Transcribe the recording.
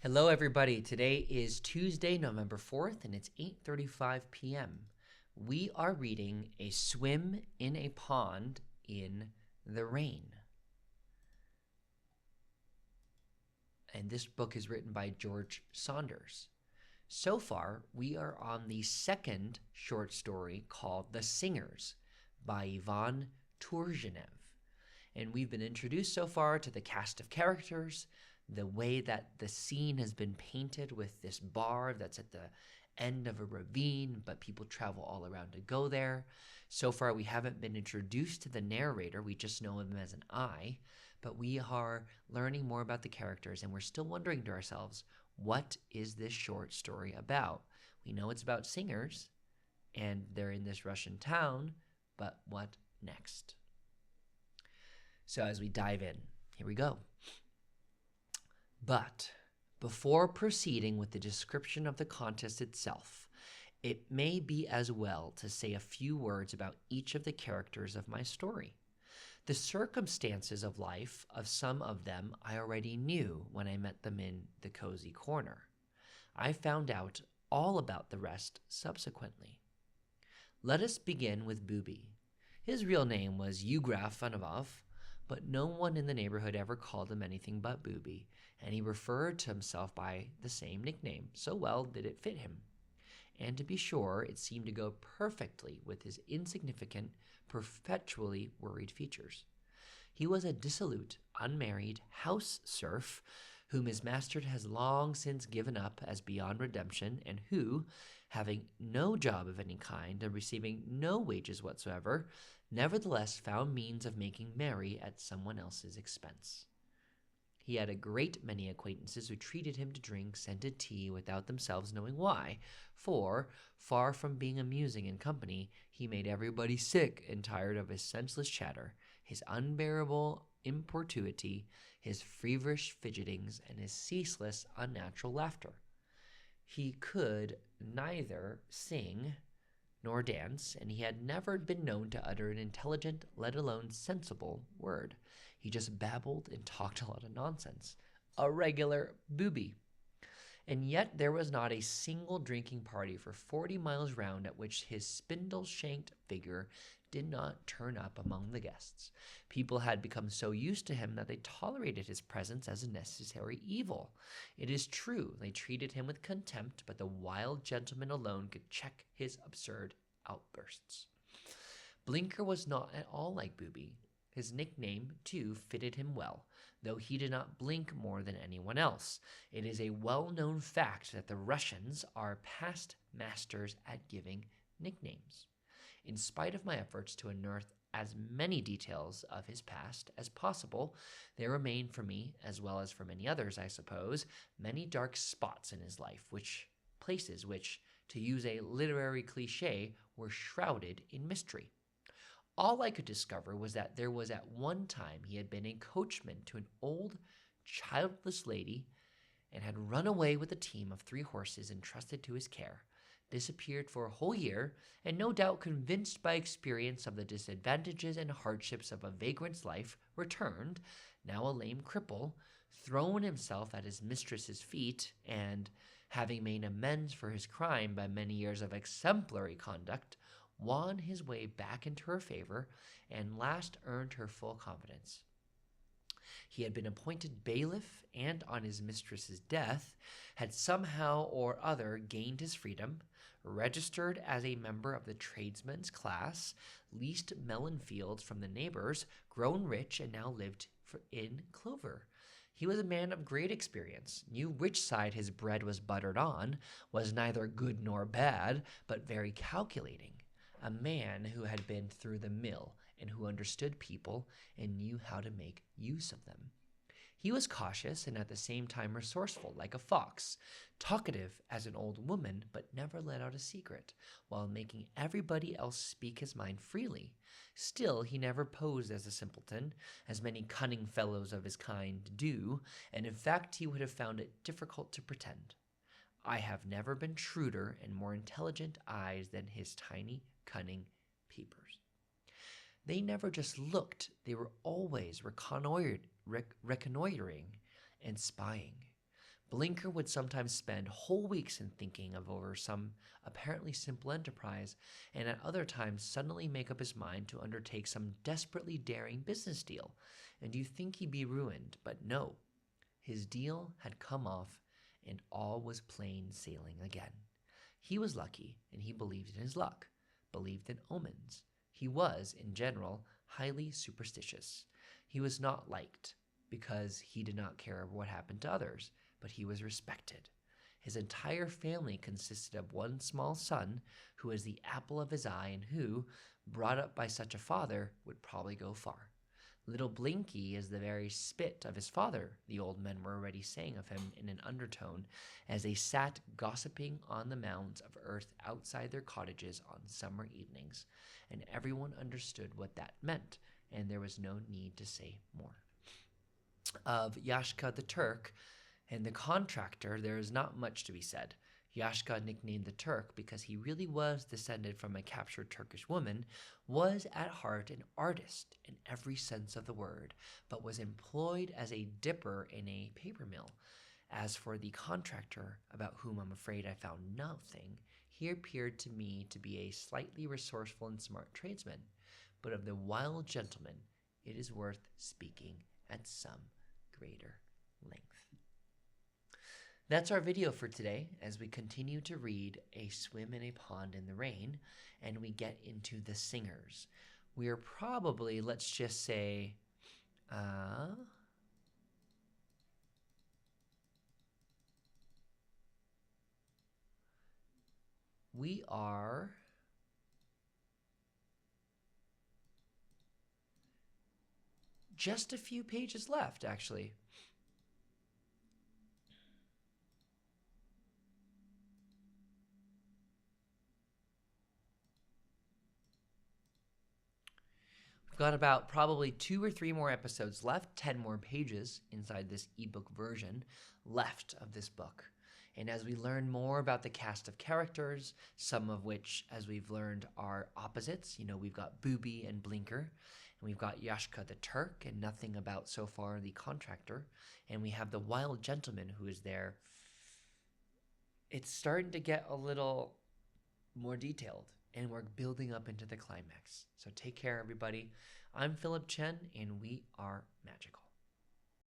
Hello, everybody. Today is Tuesday, November 4th, and it's 8:35 p.m. We are reading A Swim in a Pond in the Rain. And this book is written by George Saunders. So far, we are on the second short story called The Singers by Ivan Turgenev. And we've been introduced so far to the cast of characters, the way that the scene has been painted with this bar that's at the end of a ravine, but people travel all around to go there. So far, we haven't been introduced to the narrator. We just know him as an I, but we are learning more about the characters, and we're still wondering to ourselves, what is this short story about? We know it's about singers, and they're in this Russian town, but what next? So as we dive in, here we go. But before proceeding with the description of the contest itself, it may be as well to say a few words about each of the characters of my story. The circumstances of life of some of them I already knew when I met them in the cozy corner. I found out all about the rest subsequently. Let us begin with Booby. His real name was Yugraf Vanovov, but no one in the neighborhood ever called him anything but Booby, and he referred to himself by the same nickname, so well did it fit him. And to be sure, it seemed to go perfectly with his insignificant, perpetually worried features. He was a dissolute, unmarried house serf whom his master has long since given up as beyond redemption, and who, having no job of any kind and receiving no wages whatsoever, nevertheless found means of making merry at someone else's expense. He had a great many acquaintances who treated him to drink scented tea without themselves knowing why, for, far from being amusing in company, he made everybody sick and tired of his senseless chatter, his unbearable importunity, his feverish fidgetings, and his ceaseless unnatural laughter. He could neither sing nor dance, and he had never been known to utter an intelligent, let alone sensible, word. He just babbled and talked a lot of nonsense. A regular booby. And yet there was not a single drinking party for 40 miles round at which his spindle-shanked figure did not turn up among the guests. People had become so used to him that they tolerated his presence as a necessary evil. It is true, they treated him with contempt, but the wild gentleman alone could check his absurd outbursts. Blinker was not at all like Booby. His nickname, too, fitted him well, though he did not blink more than anyone else. It is a well-known fact that the Russians are past masters at giving nicknames. In spite of my efforts to unearth as many details of his past as possible, there remain for me, as well as for many others, I suppose, many dark spots in his life, places which, to use a literary cliché, were shrouded in mystery. All I could discover was that there was at one time he had been a coachman to an old, childless lady and had run away with a team of 3 horses entrusted to his care, disappeared for a whole year, and no doubt convinced by experience of the disadvantages and hardships of a vagrant's life, returned, now a lame cripple, thrown himself at his mistress's feet, and, having made amends for his crime by many years of exemplary conduct, won his way back into her favor, and last earned her full confidence. He had been appointed bailiff, and on his mistress's death, had somehow or other gained his freedom, registered as a member of the tradesmen's class, leased melon fields from the neighbors, grown rich, and now lived in clover. He was a man of great experience, knew which side his bread was buttered on, was neither good nor bad, but very calculating. A man who had been through the mill and who understood people and knew how to make use of them. He was cautious and at the same time resourceful, like a fox, talkative as an old woman, but never let out a secret, while making everybody else speak his mind freely. Still, he never posed as a simpleton, as many cunning fellows of his kind do, and in fact he would have found it difficult to pretend. I have never been shrewder and more intelligent eyes than his tiny, cunning peepers. They never just looked, they were always reconnoitering and spying. Blinker would sometimes spend whole weeks in thinking of over some apparently simple enterprise, and at other times suddenly make up his mind to undertake some desperately daring business deal. And you'd think he'd be ruined, but no. His deal had come off, and all was plain sailing again. He was lucky, and he believed in his luck, believed in omens. He was, in general, highly superstitious. He was not liked, because he did not care what happened to others, but he was respected. His entire family consisted of one small son, who was the apple of his eye, and who, brought up by such a father, would probably go far. Little Blinky is the very spit of his father, the old men were already saying of him in an undertone, as they sat gossiping on the mounds of earth outside their cottages on summer evenings, and everyone understood what that meant, and there was no need to say more. Of Yashka the Turk and the contractor, there is not much to be said. Yashka, nicknamed the Turk because he really was descended from a captured Turkish woman, was at heart an artist in every sense of the word, but was employed as a dipper in a paper mill. As for the contractor, about whom I'm afraid I found nothing, he appeared to me to be a slightly resourceful and smart tradesman. But of the wild gentleman, it is worth speaking at some greater length. That's our video for today as we continue to read A Swim in a Pond in the Rain and we get into the singers. We are probably, let's just say, we are just a few pages left, actually. We've got about probably 2 or 3 more episodes left, 10 more pages inside this ebook version left of this book. And as we learn more about the cast of characters, some of which, as we've learned, are opposites. We've got Booby and Blinker, and we've got Yashka the Turk, and nothing about, so far, the contractor. And we have the wild gentleman who is there. It's starting to get a little more detailed, and we're building up into the climax. So take care, everybody. I'm Philip Chen, and we are magical.